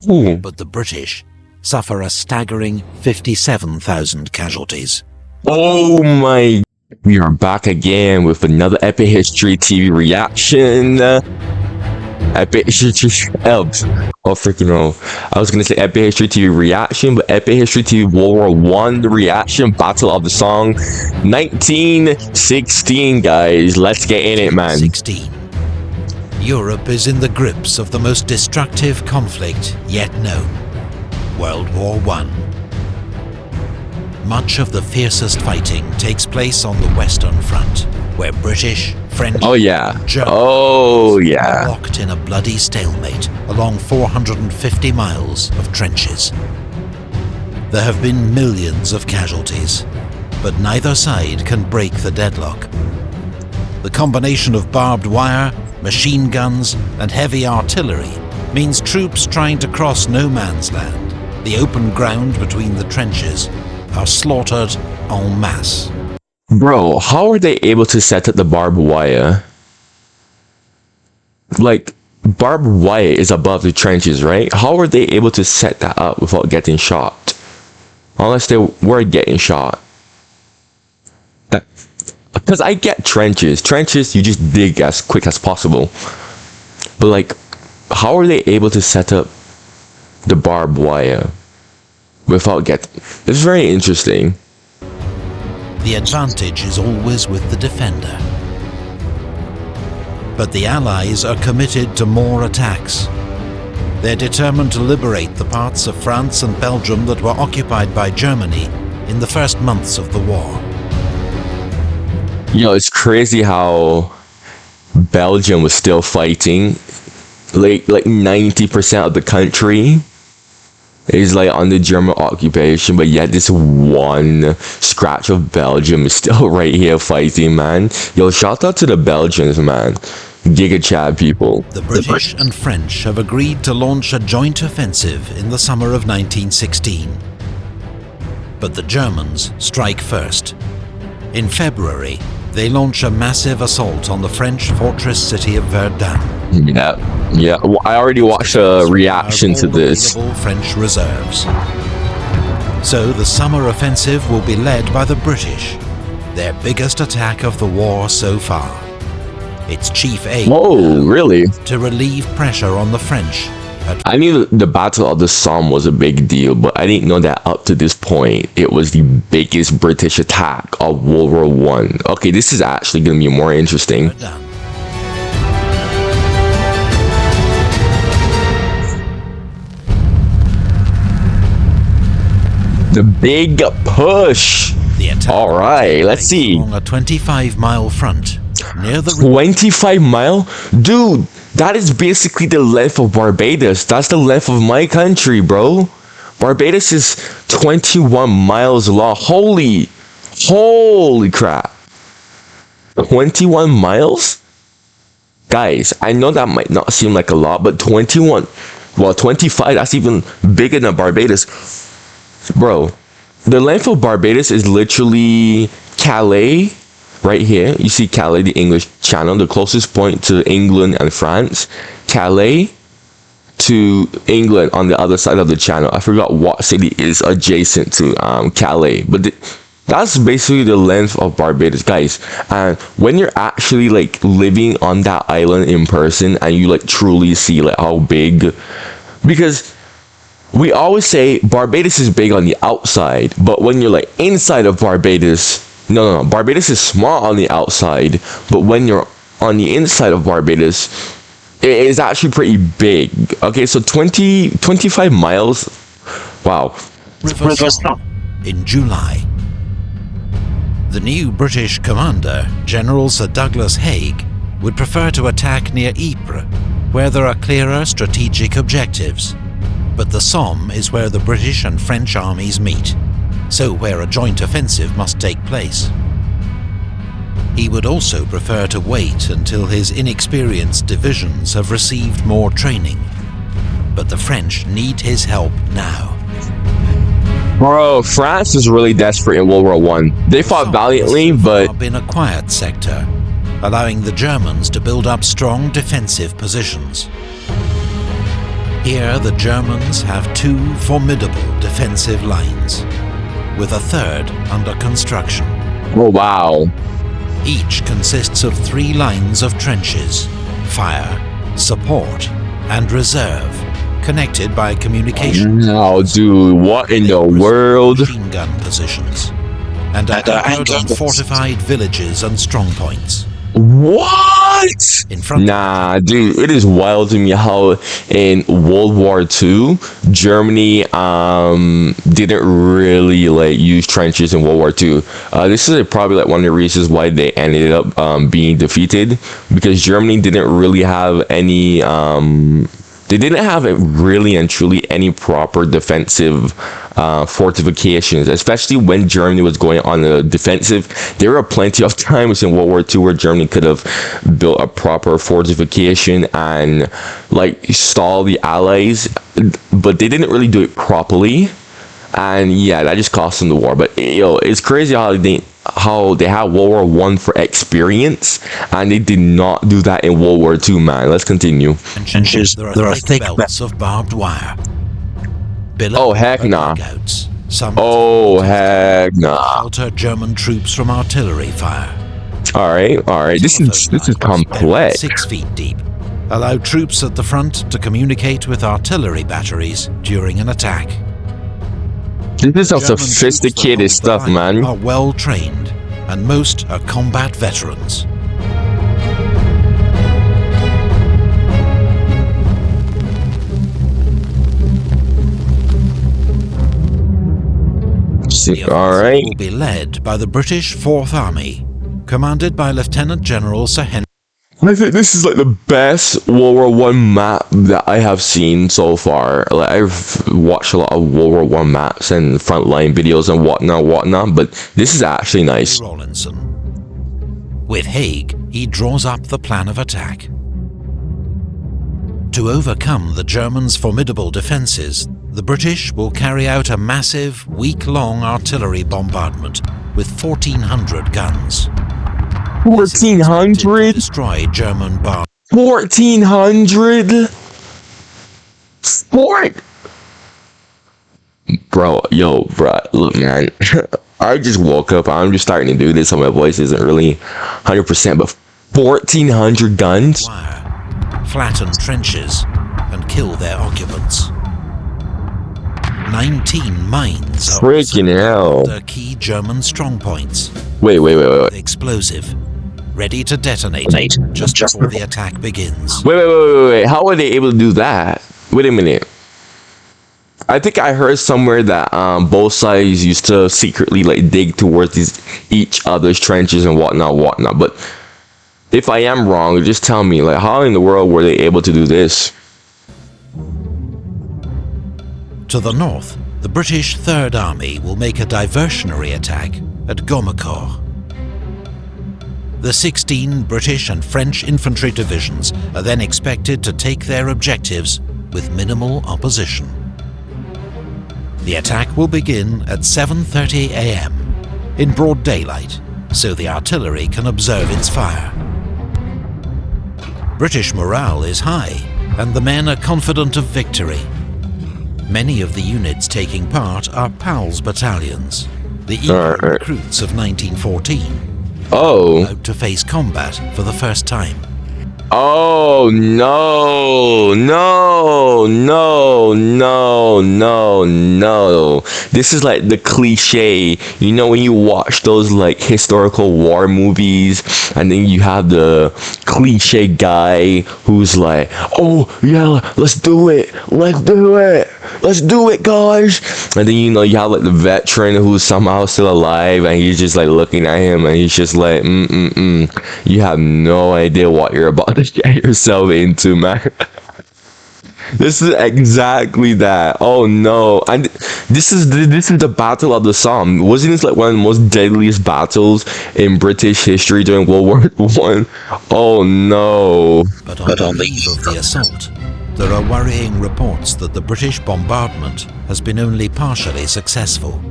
Ooh. but the British suffer a staggering 57,000 casualties. Oh my... We are back again with another Epic History TV reaction. Epic History... Oh, freaking no. I was gonna say Epic History TV reaction, but Epic History TV World War I reaction, Battle of the Somme, 1916, guys. Let's get in it, man. 16. Europe is in the grips of the most destructive conflict yet known, World War I. Much of the fiercest fighting takes place on the Western Front, where British, French, German are locked in a bloody stalemate along 450 miles of trenches. There have been millions of casualties, but neither side can break the deadlock. The combination of barbed wire, machine guns, and heavy artillery means troops trying to cross no man's land, the open ground between the trenches, are slaughtered en masse. Bro, how are they able to set up the barbed wire? Like, barbed wire is above the trenches, right? How are they able to set that up without getting shot? Unless they were getting shot. Because I get trenches. Trenches, you just dig as quick as possible. But like, how are they able to set up the barbed wire without getting... It's very interesting. The advantage is always with the defender. But the Allies are committed to more attacks. They're determined to liberate the parts of France and Belgium that were occupied by Germany in the first months of the war. You know, it's crazy how Belgium was still fighting. Like 90% of the country is like under German occupation, but yet this one scratch of Belgium is still right here fighting, man. Yo, shout out to the Belgians, man. Giga Chad people. The British and French have agreed to launch a joint offensive in the summer of 1916. But the Germans strike first. In February, they launch a massive assault on the French fortress city of Verdun. Yeah. Well, I already watched a reaction to this. French reserves. So the summer offensive will be led by the British, their biggest attack of the war so far. Its chief aim to relieve pressure on the French. I knew the Battle of the Somme was a big deal, but I didn't know that up to this point it was the biggest British attack of World War I. Okay, this is actually going to be more interesting. The big push. All right, let's see. On a 25-mile front near the 25 mile, dude. That is basically the length of Barbados. That's the length of my country, bro. Barbados is 21 miles long. Holy crap. 21 miles? Guys, I know that might not seem like a lot, but 21, well, 25, that's even bigger than Barbados. Bro, the length of Barbados is literally Calais. Right here, you see Calais, the English Channel, the closest point to England and France. Calais to England on the other side of the channel. I forgot what city is adjacent to Calais, but that's basically the length of Barbados, guys. And when you're actually like living on that island in person and you like truly see like how big, because we always say Barbados is big on the outside, but when you're like inside of Barbados, no, Barbados is small on the outside, but when you're on the inside of Barbados, it is actually pretty big. Okay, so 25 miles. Wow. In July, the new British commander, General Sir Douglas Haig, would prefer to attack near Ypres, where there are clearer strategic objectives. But the Somme is where the British and French armies meet, so where a joint offensive must take place. He would also prefer to wait until his inexperienced divisions have received more training. But the French need his help now. Bro, France is really desperate in World War I. They fought valiantly, but... been a quiet sector, allowing the Germans to build up strong defensive positions. Here the Germans have two formidable defensive lines, with a third under construction. Oh, wow. Each consists of 3 lines of trenches, fire, support, and reserve, connected by communications. No, dude, what in the world? Machine gun positions, and are anchored on fortified villages and strongpoints. What? In front nah, dude, it is wild to me how in World War II, Germany didn't really like use trenches in World War II. This is probably like one of the reasons why they ended up being defeated, because Germany didn't really have any they didn't have really and truly any proper defensive fortifications, especially when Germany was going on the defensive. There were plenty of times in World War II where Germany could have built a proper fortification and like stall the Allies, but they didn't really do it properly. And yeah, that just cost them the war. But yo, it's crazy how they had World War One for experience, and they did not do that in World War II, man. Let's continue. There are thick belts of barbed wire. Oh heck nah. Oh heck nah. Shelter German troops from artillery fire. All right. This is complex. 6 feet deep. Allow troops at the front to communicate with artillery batteries during an attack. This is some sophisticated stuff, man. Are well trained, and most are combat veterans. All right. Will be led by the British 4th Army, commanded by Lieutenant General Sir Henry. I think this is like the best World War One map that I have seen so far. Like I've watched a lot of World War One maps and frontline videos and whatnot, but this is actually nice. Rawlinson. With Haig, he draws up the plan of attack. To overcome the Germans' formidable defences, the British will carry out a massive, week-long artillery bombardment with 1,400 guns. 1,400? Destroy German bar. 1,400? Sport? Bro, look, man. I just woke up. I'm just starting to do this, so my voice isn't really 100%, but 1,400 guns? Flatten trenches and kill their occupants. 19 mines are freaking hell. The key German strongpoints. Wait. Explosive. Ready to detonate just before the attack begins. Wait. How were they able to do that? Wait a minute. I think I heard somewhere that both sides used to secretly like dig towards each other's trenches and whatnot. But if I am wrong, just tell me, like, how in the world were they able to do this? To the north, the British Third Army will make a diversionary attack at Gommecourt. The 16 British and French infantry divisions are then expected to take their objectives with minimal opposition. The attack will begin at 7:30 a.m. in broad daylight, so the artillery can observe its fire. British morale is high, and the men are confident of victory. Many of the units taking part are PALS battalions, the eager recruits of 1914. Out to face combat for the first time. Oh no. This is like the cliche, you know, when you watch those like historical war movies and then you have the cliche guy who's like, oh yeah, let's do it guys, and then you know you have like the veteran who's somehow still alive and he's just like looking at him and he's just like you have no idea what you're about to get yourself into, man. This is exactly that. Oh no. And this is the Battle of the Somme. Wasn't this like one of the most deadliest battles in British history during World War One? Oh no. But on the eve of the assault, there are worrying reports that the British bombardment has been only partially successful.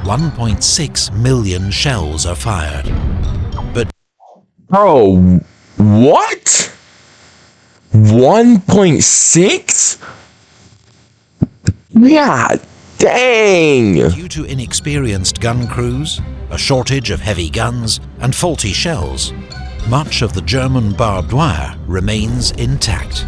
1.6 million shells are fired. But bro, what? 1.6? Yeah, dang. Due to inexperienced gun crews, a shortage of heavy guns, and faulty shells, much of the German barbed wire remains intact.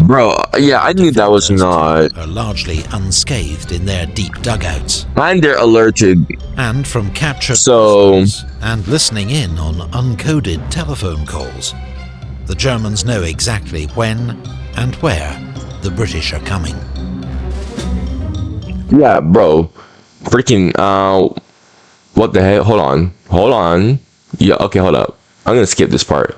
Bro, yeah, I knew that was not. Are largely unscathed in their deep dugouts. And they're alerted. And from captured and listening in on uncoded telephone calls, the Germans know exactly when and where the British are coming. Yeah, bro. Freaking, what the hell? Hold on. Yeah, okay, hold up. I'm gonna skip this part.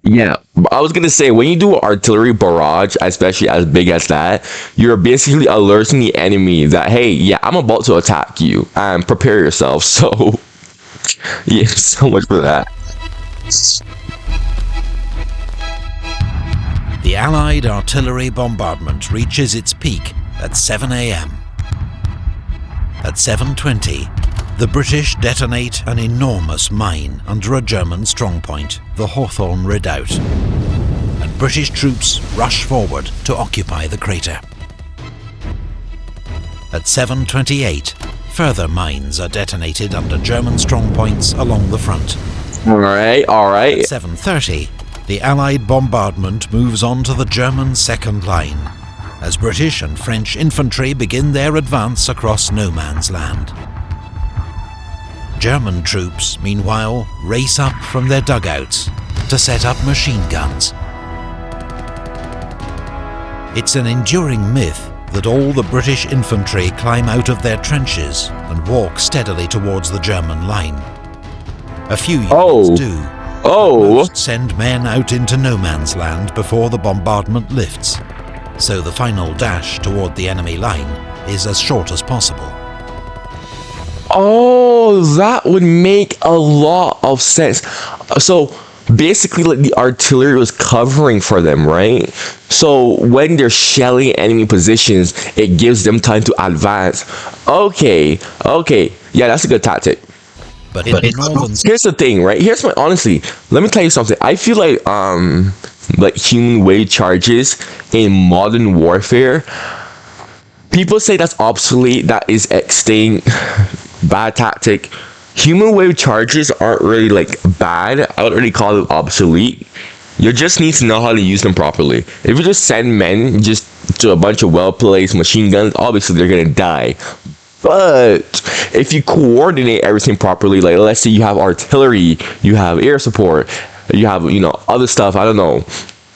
Yeah, I was gonna say, when you do an artillery barrage, especially as big as that, you're basically alerting the enemy that, hey, yeah, I'm about to attack you, and prepare yourself. So, yeah, so much for that. The Allied artillery bombardment reaches its peak at 7 a.m. At 7:20, the British detonate an enormous mine under a German strongpoint, the Hawthorne Redoubt, and British troops rush forward to occupy the crater. At 7:28, further mines are detonated under German strongpoints along the front. All right. At 7:30, the Allied bombardment moves on to the German second line, as British and French infantry begin their advance across no man's land. German troops, meanwhile, race up from their dugouts to set up machine guns. It's an enduring myth that all the British infantry climb out of their trenches and walk steadily towards the German line. A few units do. Most send men out into no man's land before the bombardment lifts, so the final dash toward the enemy line is as short as possible. Oh, that would make a lot of sense. So basically, like, the artillery was covering for them, right? So when they're shelling enemy positions, it gives them time to advance. Okay, yeah, that's a good tactic. But here's the thing, right? Honestly, let me tell you something. I feel like human wave charges in modern warfare, people say that's obsolete, that is extinct, bad tactic. Human wave charges aren't really like bad. I would really call it obsolete. You just need to know how to use them properly. If you just send men just to a bunch of well-placed machine guns, obviously they're gonna die. But if you coordinate everything properly, like let's say you have artillery, you have air support, you have, other stuff, I don't know.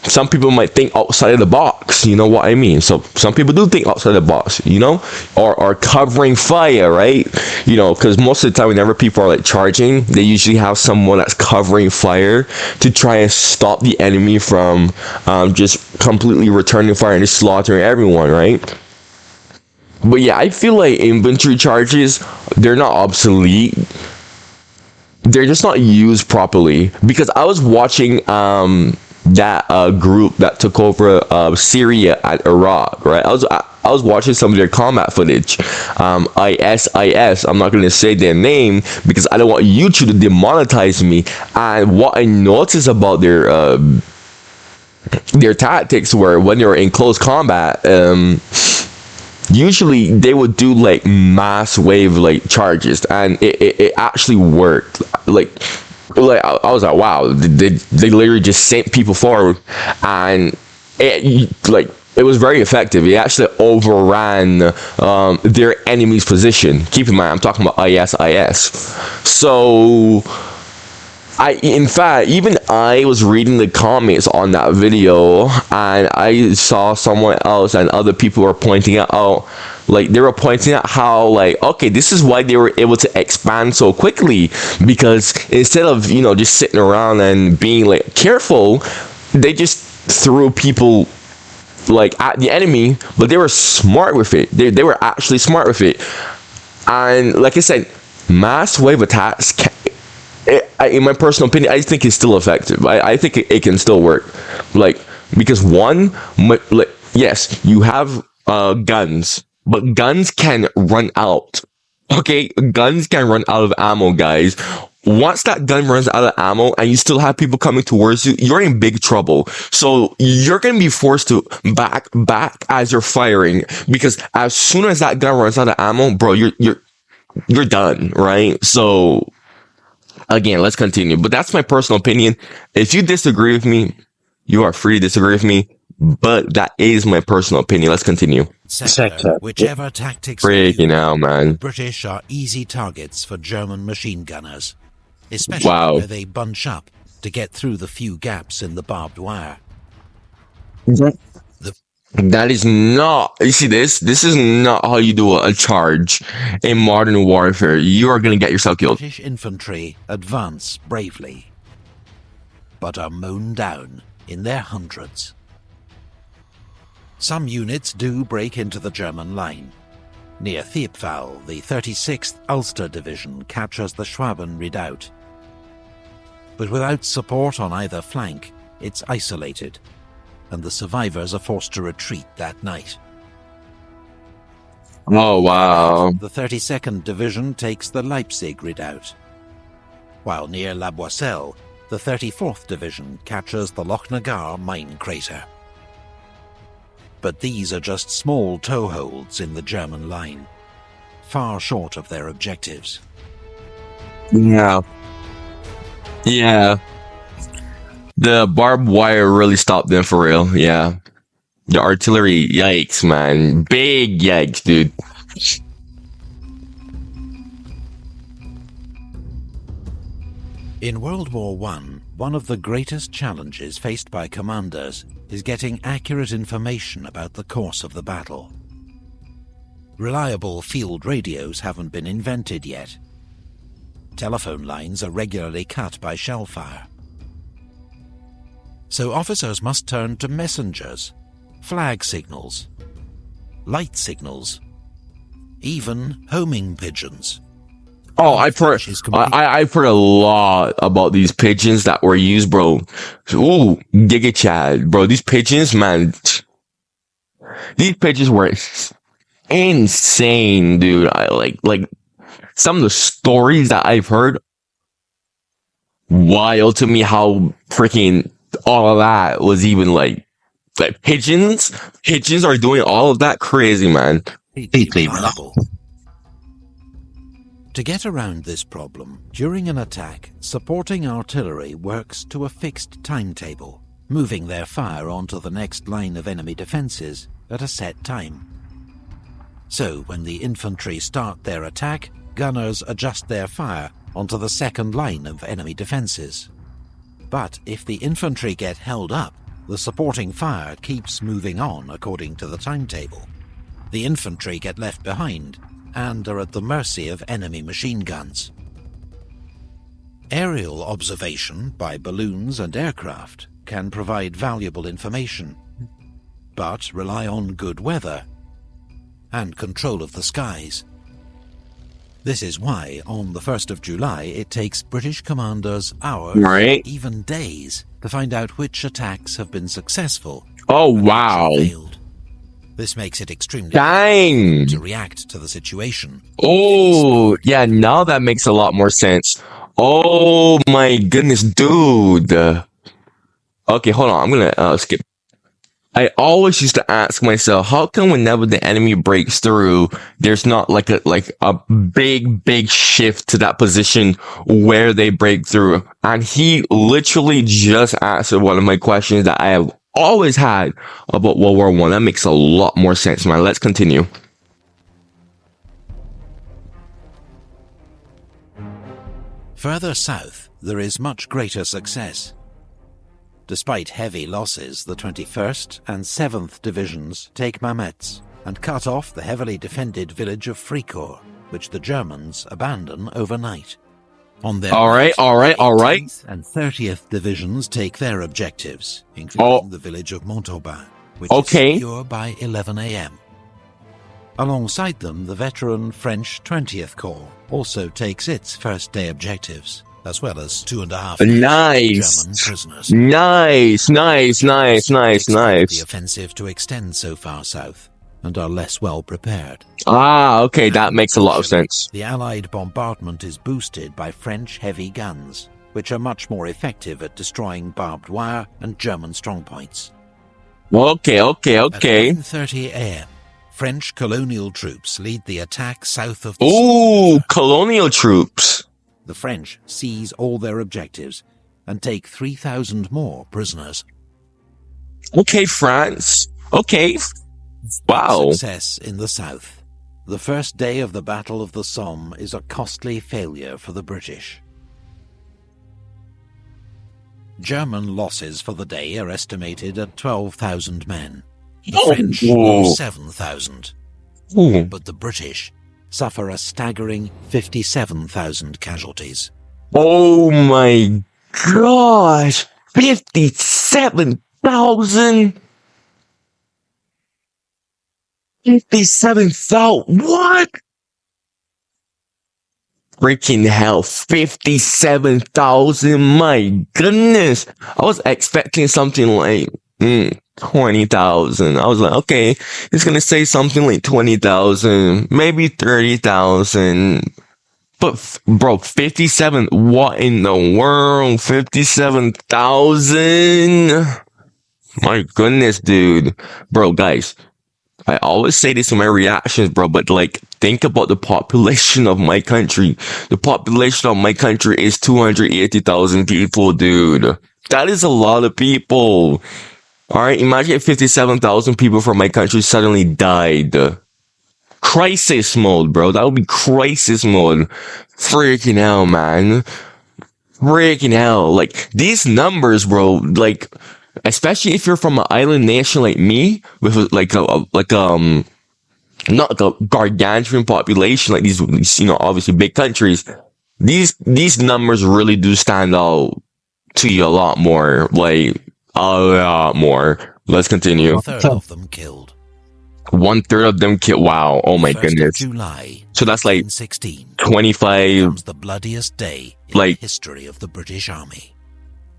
Some people might think outside of the box, you know what I mean? So some people do think outside the box, or covering fire, right? Because most of the time whenever people are like charging, they usually have someone that's covering fire to try and stop the enemy from just completely returning fire and just slaughtering everyone, right? But yeah, I feel like infantry charges, they're not obsolete. They're just not used properly. Because I was watching that group that took over Syria and Iraq, right? I was watching some of their combat footage. ISIS, I'm not going to say their name because I don't want YouTube to demonetize me. And what I noticed about their tactics were when they were in close combat, usually they would do like mass wave like charges, and it actually worked. Like I was like, wow, they literally just sent people forward, and it was very effective. It actually overran their enemy's position. Keep in mind, I'm talking about ISIS. So in fact, even I was reading the comments on that video, and I saw someone else and other people were pointing out, they were pointing out how, okay, this is why they were able to expand so quickly, because instead of, just sitting around and being, careful, they just threw people, at the enemy, but they were smart with it. They were actually smart with it. And, like I said, mass wave attacks in my personal opinion, I think it's still effective. I think it can still work. Because yes, you have guns, but guns can run out. Okay, guns can run out of ammo, guys. once that gun runs out of ammo and you still have people coming towards you, you're in big trouble. So you're going to be forced to back as you're firing, because as soon as that gun runs out of ammo, bro, you're done, right? So again, let's continue. But that's my personal opinion. If you disagree with me, you are free to disagree with me. But that is my personal opinion. Let's continue. Sector. Whichever tactics freaking out, man. British are easy targets for German machine gunners, especially where they bunch up to get through the few gaps in the barbed wire. That is not, you see this? This is not how you do a charge in modern warfare. You are going to get yourself killed. British infantry advance bravely, but are mown down in their hundreds. Some units do break into the German line. Near Thiepval, the 36th Ulster Division captures the Schwaben redoubt. But without support on either flank, it's isolated, and the survivors are forced to retreat that night. Oh, wow. The 32nd Division takes the Leipzig redoubt, while near La Boisselle, the 34th Division captures the Lochnagar mine crater. But these are just small toeholds in the German line, far short of their objectives. Yeah. Yeah. The barbed wire really stopped them for real, yeah. The artillery, yikes, man. Big yikes, dude. In World War I, one of the greatest challenges faced by commanders is getting accurate information about the course of the battle. Reliable field radios haven't been invented yet. Telephone lines are regularly cut by shell fire. So officers must turn to messengers, flag signals, light signals, even homing pigeons. Oh, I've heard a lot about these pigeons that were used, bro. Ooh, Giga Chad, bro. These pigeons, man. These pigeons were insane, dude. I like some of the stories that I've heard. Wild to me how freaking all of that was even like pigeons are doing all of that. Crazy, man. To get around this problem, during an attack, supporting artillery works to a fixed timetable, moving their fire onto the next line of enemy defences at a set time. So when the infantry start their attack, gunners adjust their fire onto the second line of enemy defences. But if the infantry get held up, the supporting fire keeps moving on according to the timetable. The infantry get left behind and are at the mercy of enemy machine guns. Aerial observation by balloons and aircraft can provide valuable information, but rely on good weather and control of the skies. This is why, on the 1st of July, it takes British commanders hours, even days, to find out which attacks have been successful. Oh, wow. This makes it extremely difficult to react to the situation. Oh, yeah, now that makes a lot more sense. Oh my goodness, dude. Okay, hold on. I'm gonna skip. I always used to ask myself, how come whenever the enemy breaks through, there's not like a big shift to that position where they break through? And he literally just answered one of my questions that I have always had about World War I. That makes a lot more sense, man. Let's continue. Further south, there is much greater success. Despite heavy losses, the 21st and 7th Divisions take Mametz and cut off the heavily defended village of Fricourt, which the Germans abandon overnight. On their right, all right. And 30th Divisions take their objectives, including the village of Montauban, which is secure by 11 a.m. Alongside them, the veteran French 20th Corps also takes its first day objectives, as well as 2.5 German prisoners. Nice. The offensive to extend so far south and are less well prepared. Ah, okay, that makes a lot of sense. The Allied bombardment is boosted by French heavy guns, which are much more effective at destroying barbed wire and German strongpoints. Okay. At 9:30 a.m., French colonial troops lead the attack south of the Ooh, colonial troops. The French seize all their objectives and take 3,000 more prisoners. Okay, France. Okay. Wow. Success in the south. The first day of the Battle of the Somme is a costly failure for the British. German losses for the day are estimated at 12,000 men. The French lose 7,000. But the British suffer a staggering 57,000 casualties. Oh my gosh! 57,000? 57,000? What? Freaking hell, 57,000, my goodness. I was expecting something like 20,000. I was like, okay, it's gonna say something like 20,000, maybe 30,000. But bro, 57, what in the world? 57,000? My goodness, dude. Bro, guys, I always say this in my reactions, bro, but like, think about the population of my country. The population of my country is 280,000 people, dude. That is a lot of people. Alright, imagine if 57,000 people from my country suddenly died. Crisis mode, bro. That would be crisis mode. Freaking hell, man. Freaking hell. Like, these numbers, bro, like, especially if you're from an island nation like me, with not like a gargantuan population, like these, obviously big countries, these numbers really do stand out to you a lot more. Like, a lot more. Let's continue. 1/3 of them killed. 1/3 of them killed. Wow. Oh my goodness. July, so that's like 25. Becomes the bloodiest day in the history of the British Army.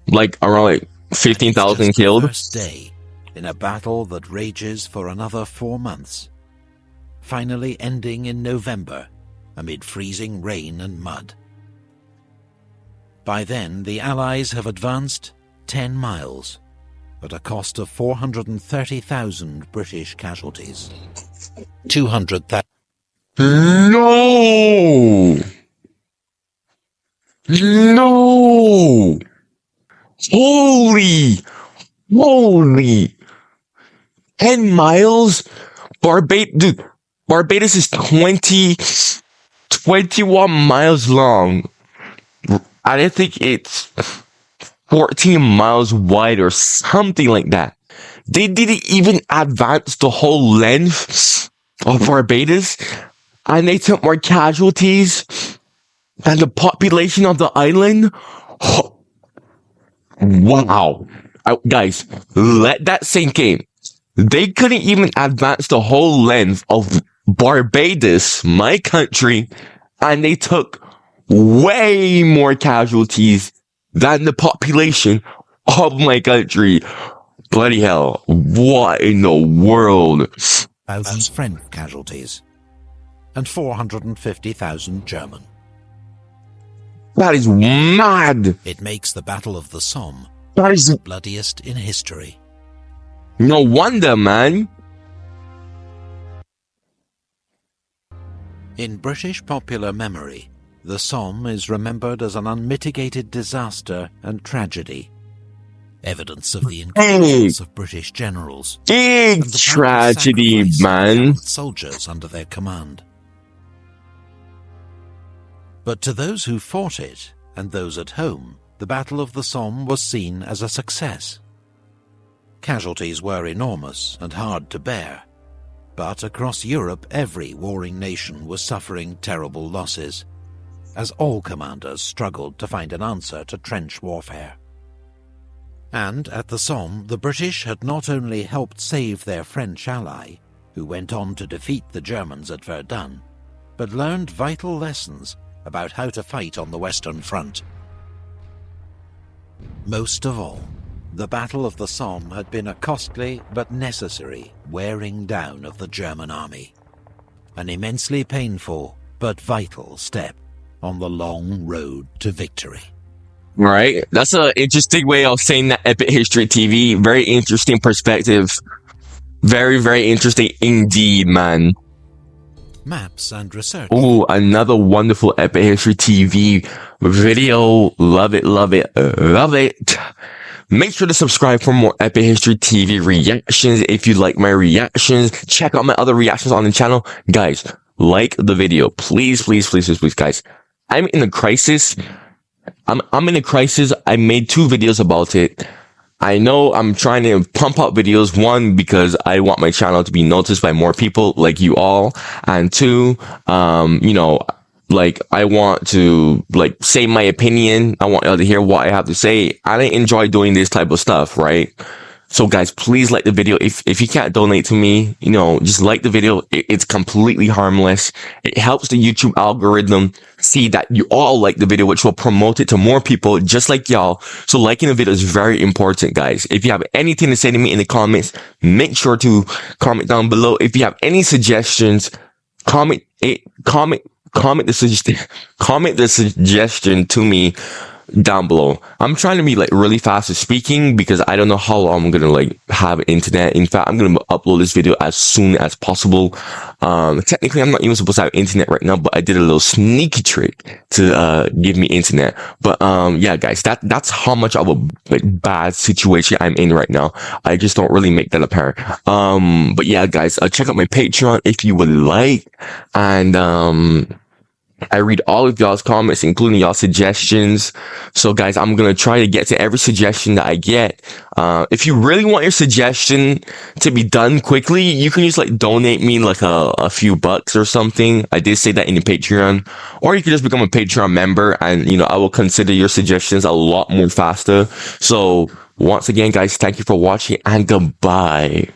Like around like 15,000 killed. The first day in a battle that rages for another 4 months, finally ending in November amid freezing rain and mud. By then, the Allies have advanced 10 miles, at a cost of 430,000 British casualties. 200,000. No! No! Holy! 10 miles? Barbados is 21 miles long. I think it's 14 miles wide or something like that. They didn't even advance the whole length of Barbados, and they took more casualties than the population of the island. Oh, wow. Guys, let that sink in. They couldn't even advance the whole length of Barbados, my country, and they took way more casualties than the population of my country. Bloody hell. What in the world? Thousands French casualties and 450,000 German. That is mad. It makes the Battle of the Somme that is the bloodiest in history. No wonder, man. In British popular memory, the Somme is remembered as an unmitigated disaster and tragedy. Evidence of the incompetence of British generals. Big tragedy, man. Soldiers under their command. But to those who fought it, and those at home, the Battle of the Somme was seen as a success. Casualties were enormous and hard to bear, but across Europe every warring nation was suffering terrible losses, as all commanders struggled to find an answer to trench warfare. And at the Somme, the British had not only helped save their French ally, who went on to defeat the Germans at Verdun, but learned vital lessons about how to fight on the Western Front. Most of all, the Battle of the Somme had been a costly but necessary wearing down of the German army. An immensely painful but vital step on the long road to victory. Right? That's an interesting way of saying that, Epic History TV. Very interesting perspective. Very, very interesting indeed, man. Maps and research. Ooh, another wonderful Epic History TV video. Love it, love it, love it. Make sure to subscribe for more Epic History TV reactions. If you like my reactions, check out my other reactions on the channel. Guys, like the video. Please, please, please, please, please, guys. I'm in a crisis. I'm in a crisis. I made 2 videos about it. I know I'm trying to pump out videos. 1, because I want my channel to be noticed by more people like you all. And 2, you know, like, I want to, like, say my opinion. I want y'all to hear what I have to say. I enjoy doing this type of stuff, right? So guys, please like the video. If you can't donate to me, you know, just like the video. It's completely harmless. It helps the YouTube algorithm see that you all like the video, which will promote it to more people just like y'all. So liking the video is very important, guys. If you have anything to say to me in the comments, make sure to comment down below. If you have any suggestions, comment the suggestion to me down below. I'm trying to be like really fast at speaking because I don't know how long I'm gonna like have internet. In fact, I'm gonna upload this video as soon as possible. Technically I'm not even supposed to have internet right now, but I did a little sneaky trick to give me internet. But yeah, guys, that's how much of a like bad situation I'm in right now. I just don't really make that apparent. But yeah, guys, check out my Patreon if you would like. And I read all of y'all's comments, including y'all suggestions. So guys, I'm going to try to get to every suggestion that I get. If you really want your suggestion to be done quickly, you can just like donate me like a few bucks or something. I did say that in the Patreon, or you can just become a Patreon member and, you know, I will consider your suggestions a lot more faster. So once again, guys, thank you for watching and goodbye.